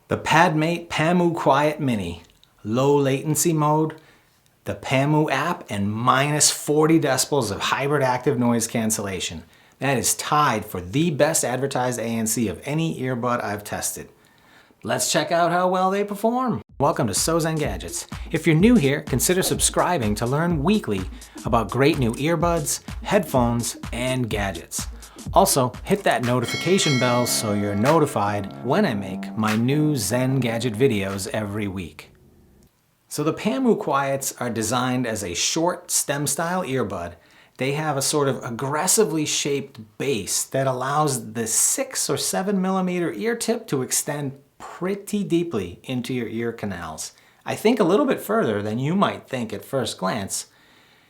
The Padmate Pamu Quiet Mini, low latency mode, the Pamu App, and minus 40 decibels of hybrid active noise cancellation. That is tied for the best advertised ANC of any earbud I've tested. Let's check out how well they perform. Welcome to Sozen Gadgets. If you're new here, consider subscribing to learn weekly about great new earbuds, headphones, and gadgets. Also, hit that notification bell so you're notified when I make my new Zen Gadget videos every week. So the Pamu Quiets are designed as a short stem-style earbud. They have a sort of aggressively shaped base that allows the 6 or 7 millimeter ear tip to extend pretty deeply into your ear canals. I think a little bit further than you might think at first glance.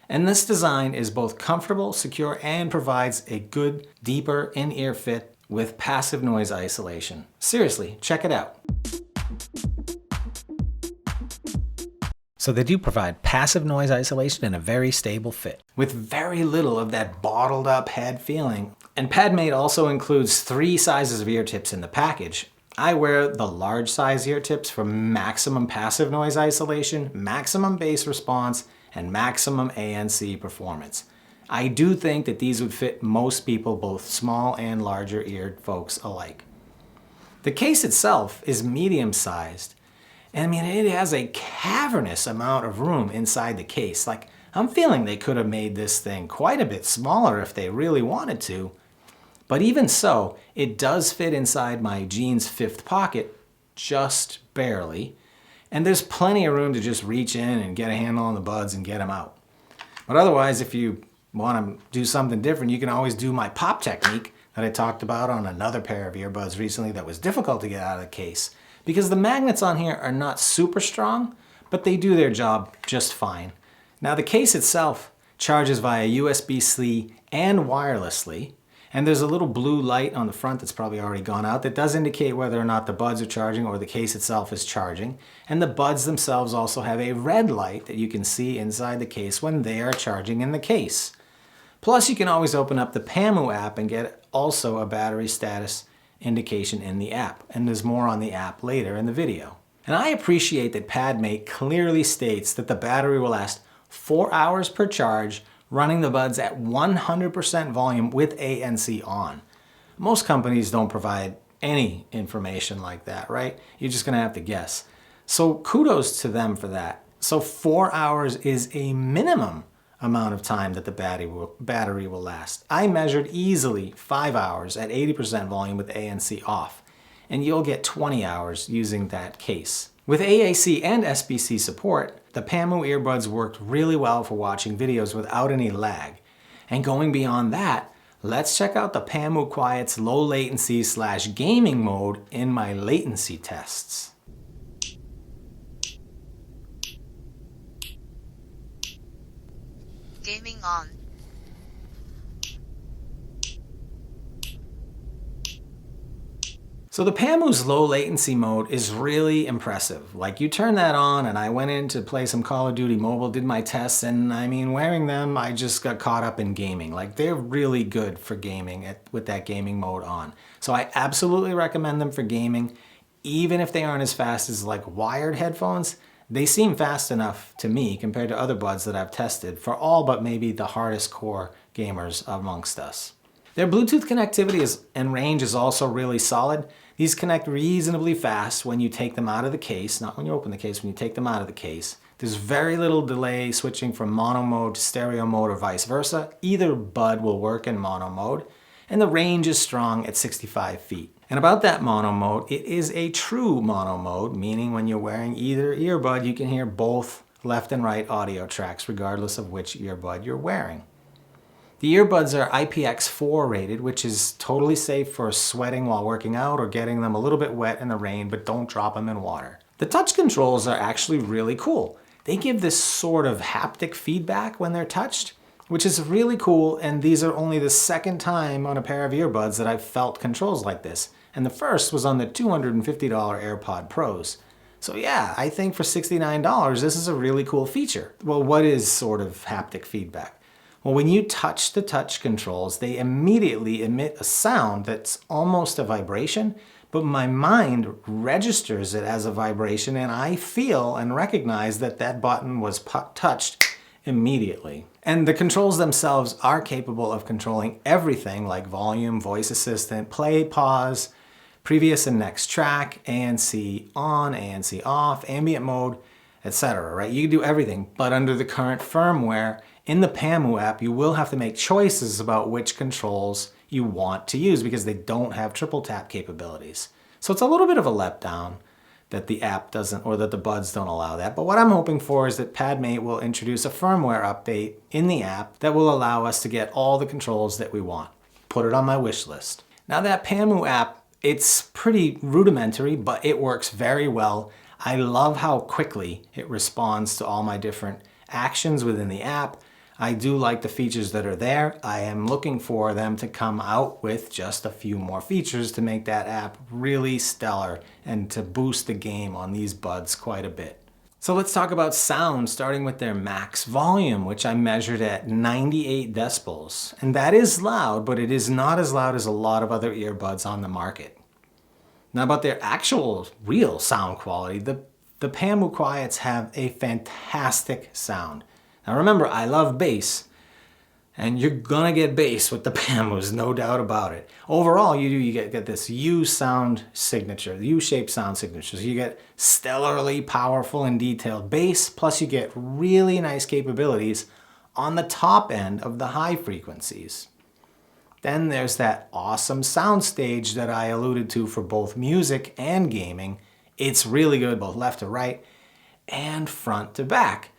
And this design is both comfortable, secure, and provides a good, deeper in-ear fit with passive noise isolation. Seriously, check it out. So they do provide passive noise isolation and a very stable fit, with very little of that bottled up head feeling. And Padmate also includes 3 sizes of ear tips in the package. I wear the large size ear tips for maximum passive noise isolation, maximum bass response, and maximum ANC performance. I do think that these would fit most people, both small and larger eared folks alike. The case itself is medium sized. And I mean, it has a cavernous amount of room inside the case. Like, I'm feeling they could have made this thing quite a bit smaller if they really wanted to. But even so, it does fit inside my jeans 5th pocket, just barely. And there's plenty of room to just reach in and get a handle on the buds and get them out. But otherwise, if you want to do something different, you can always do my pop technique that I talked about on another pair of earbuds recently that was difficult to get out of the case. Because the magnets on here are not super strong, but they do their job just fine. Now the case itself charges via USB-C and wirelessly. And there's a little blue light on the front that's probably already gone out that does indicate whether or not the buds are charging or the case itself is charging. And the buds themselves also have a red light that you can see inside the case when they are charging in the case. Plus you can always open up the Pamu app and get also a battery status indication in the app. And there's more on the app later in the video. And I appreciate that Padmate clearly states that the battery will last 4 hours per charge, running the buds at 100% volume with ANC on. Most companies don't provide any information like that, right? You're just gonna have to guess. So kudos to them for that. So 4 hours is a minimum amount of time that the battery will last. I measured easily 5 hours at 80% volume with ANC off, and you'll get 20 hours using that case. With AAC and SBC support, the Pamu earbuds worked really well for watching videos without any lag. And going beyond that, let's check out the Pamu Quiet's low latency / gaming mode in my latency tests. Gaming on. So the Pamu's low latency mode is really impressive. Like, you turn that on and I went in to play some Call of Duty Mobile, did my tests, and I mean, wearing them, I just got caught up in gaming. Like, they're really good for gaming with that gaming mode on. So I absolutely recommend them for gaming. Even if they aren't as fast as like wired headphones, they seem fast enough to me compared to other buds that I've tested for all but maybe the hardest core gamers amongst us. Their Bluetooth connectivity and range is also really solid. These connect reasonably fast when you take them out of the case, not when you open the case, when you take them out of the case. There's very little delay switching from mono mode to stereo mode or vice versa. Either bud will work in mono mode, and the range is strong at 65 feet. And about that mono mode, it is a true mono mode, meaning when you're wearing either earbud, you can hear both left and right audio tracks regardless of which earbud you're wearing. The earbuds are IPX4 rated, which is totally safe for sweating while working out or getting them a little bit wet in the rain, but don't drop them in water. The touch controls are actually really cool. They give this sort of haptic feedback when they're touched, which is really cool, and these are only the second time on a pair of earbuds that I've felt controls like this. And the first was on the $250 Airpods Pros. So yeah, I think for $69, this is a really cool feature. Well, what is sort of haptic feedback? Well, when you touch the touch controls, they immediately emit a sound that's almost a vibration, but my mind registers it as a vibration and I feel and recognize that that button was touched immediately. And the controls themselves are capable of controlling everything like volume, voice assistant, play, pause, previous and next track, ANC on, ANC off, ambient mode, etc. Right? You can do everything, but under the current firmware in the Pamu app, you will have to make choices about which controls you want to use because they don't have triple tap capabilities. So it's a little bit of a letdown that the app doesn't, or that the buds don't allow that. But what I'm hoping for is that Padmate will introduce a firmware update in the app that will allow us to get all the controls that we want. Put it on my wish list. Now that Pamu app, it's pretty rudimentary, but it works very well. I love how quickly it responds to all my different actions within the app. I do like the features that are there. I am looking for them to come out with just a few more features to make that app really stellar and to boost the game on these buds quite a bit. So let's talk about sound, starting with their max volume, which I measured at 98 decibels. And that is loud, but it is not as loud as a lot of other earbuds on the market. Now about their actual real sound quality, the Pamu Quiets have a fantastic sound. Now remember, I love bass, and you're gonna get bass with the Pamus, no doubt about it. Overall, you get this U sound signature, the U-shaped sound signature. So you get stellarly powerful and detailed bass, plus you get really nice capabilities on the top end of the high frequencies. Then there's that awesome sound stage that I alluded to for both music and gaming. It's really good both left to right and front to back.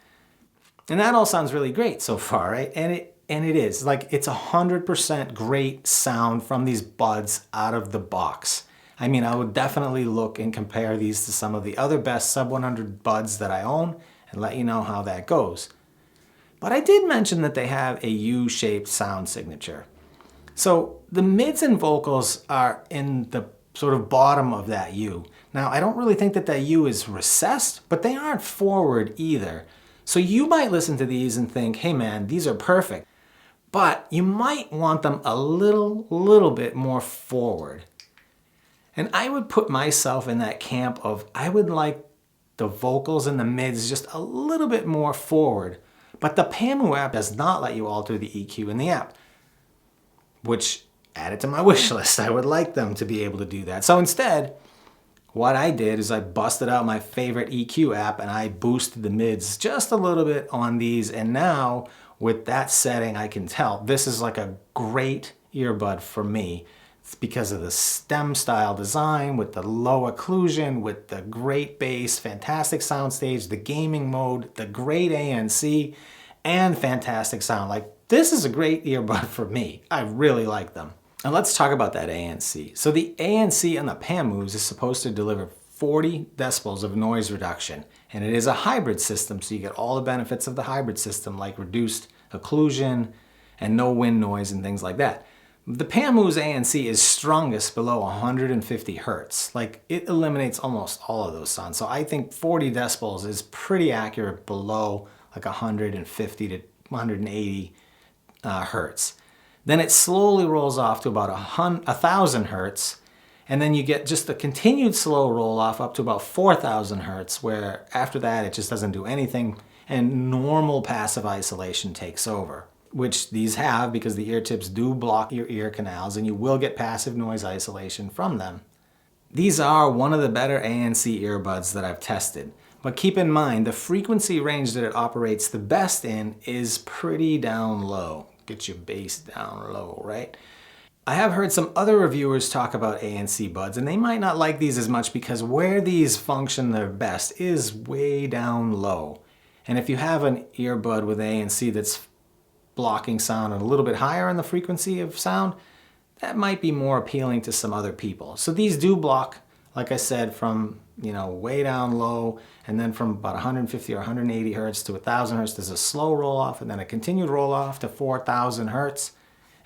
And that all sounds really great so far, right? And it is. Like, it's 100% great sound from these buds out of the box. I mean, I would definitely look and compare these to some of the other best sub 100 buds that I own and let you know how that goes. But I did mention that they have a U-shaped sound signature. So the mids and vocals are in the sort of bottom of that U. Now, I don't really think that that U is recessed, but they aren't forward either. So you might listen to these and think, hey man, these are perfect. But you might want them a little bit more forward. And I would put myself in that camp of, I would like the vocals and the mids just a little bit more forward. But the Pamu app does not let you alter the EQ in the app, which added to my wish list. I would like them to be able to do that. So instead, what I did is I busted out my favorite EQ app and I boosted the mids just a little bit on these. And now with that setting, I can tell this is like a great earbud for me. It's because of the stem style design with the low occlusion, with the great bass, fantastic soundstage, the gaming mode, the great ANC, and fantastic sound. Like, this is a great earbud for me. I really like them. Now let's talk about that ANC. So the ANC on the Pamus is supposed to deliver 40 decibels of noise reduction. And it is a hybrid system, so you get all the benefits of the hybrid system, like reduced occlusion and no wind noise and things like that. The Pamu's ANC is strongest below 150 hertz. Like, it eliminates almost all of those sounds. So I think 40 decibels is pretty accurate below like 150 to 180 hertz. Then it slowly rolls off to about 1,000 hertz, and then you get just a continued slow roll off up to about 4,000 hertz, where after that it just doesn't do anything, and normal passive isolation takes over, which these have because the ear tips do block your ear canals, and you will get passive noise isolation from them. These are one of the better ANC earbuds that I've tested, but keep in mind the frequency range that it operates the best in is pretty down low. Get your bass down low, right? I have heard some other reviewers talk about ANC buds, and they might not like these as much because where these function their best is way down low. And if you have an earbud with ANC that's blocking sound a little bit higher on the frequency of sound, that might be more appealing to some other people. So these do block, like I said, from way down low, and then from about 150 or 180 hertz to 1,000 hertz, there's a slow roll off, and then a continued roll off to 4,000 hertz.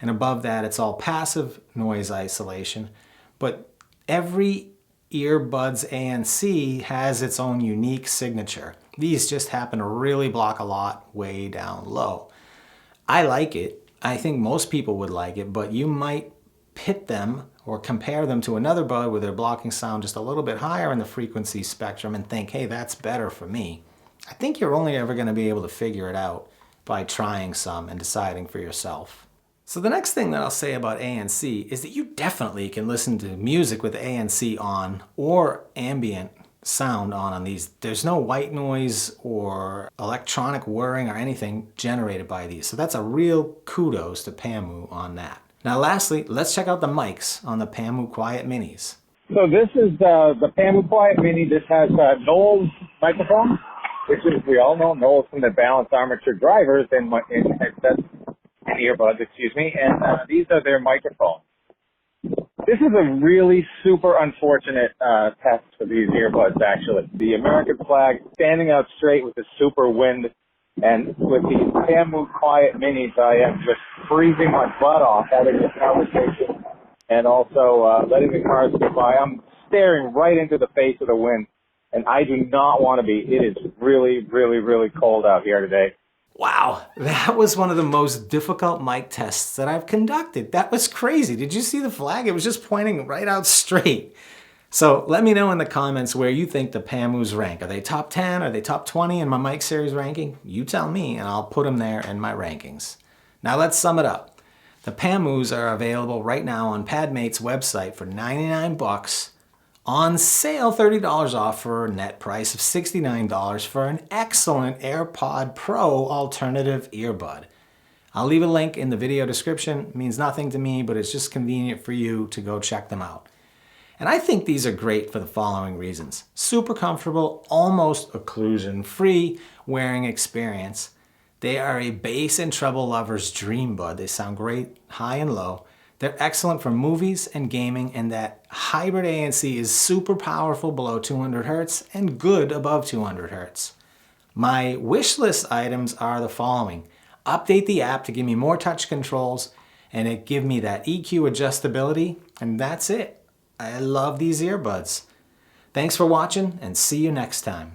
And above that, it's all passive noise isolation. But every earbud's ANC has its own unique signature. These just happen to really block a lot way down low. I like it. I think most people would like it, but you might pit them or compare them to another bud where they're blocking sound just a little bit higher in the frequency spectrum and think, hey, that's better for me. I think you're only ever going to be able to figure it out by trying some and deciding for yourself. So the next thing that I'll say about ANC is that you definitely can listen to music with ANC on or ambient sound on these. There's no white noise or electronic whirring or anything generated by these. So that's a real kudos to Pamu on that. Now lastly, let's check out the mics on the Pamu Quiet Minis. So this is the Pamu Quiet Mini. This has Knowles microphone, which is, we all know, Knowles from the balanced armature drivers in headsets, earbuds, excuse me, and these are their microphones. This is a really super unfortunate test for these earbuds, actually. The American flag standing out straight with the super wind, and with these Pamu Quiet Minis, I am just freezing my butt off having this conversation and also letting the cars go by. I'm staring right into the face of the wind, and I do not want to be. It is really, really, really cold out here today. Wow, that was one of the most difficult mic tests that I've conducted. That was crazy. Did you see the flag? It was just pointing right out straight. So let me know in the comments where you think the Pamus rank. Are they top 10? Are they top 20 in my mic series ranking? You tell me and I'll put them there in my rankings. Now let's sum it up. The Pamus are available right now on Padmate's website for 99 bucks. On sale, $30 off for a net price of $69 for an excellent Airpods Pro alternative earbud. I'll leave a link in the video description. It means nothing to me, but it's just convenient for you to go check them out. And I think these are great for the following reasons. Super comfortable, almost occlusion-free wearing experience. They are a bass and treble lover's dream bud. They sound great high and low. They're excellent for movies and gaming, and that hybrid ANC is super powerful below 200 Hertz and good above 200 Hertz. My wish list items are the following. Update the app to give me more touch controls, and it give me that EQ adjustability, and that's it. I love these earbuds. Thanks for watching, and see you next time.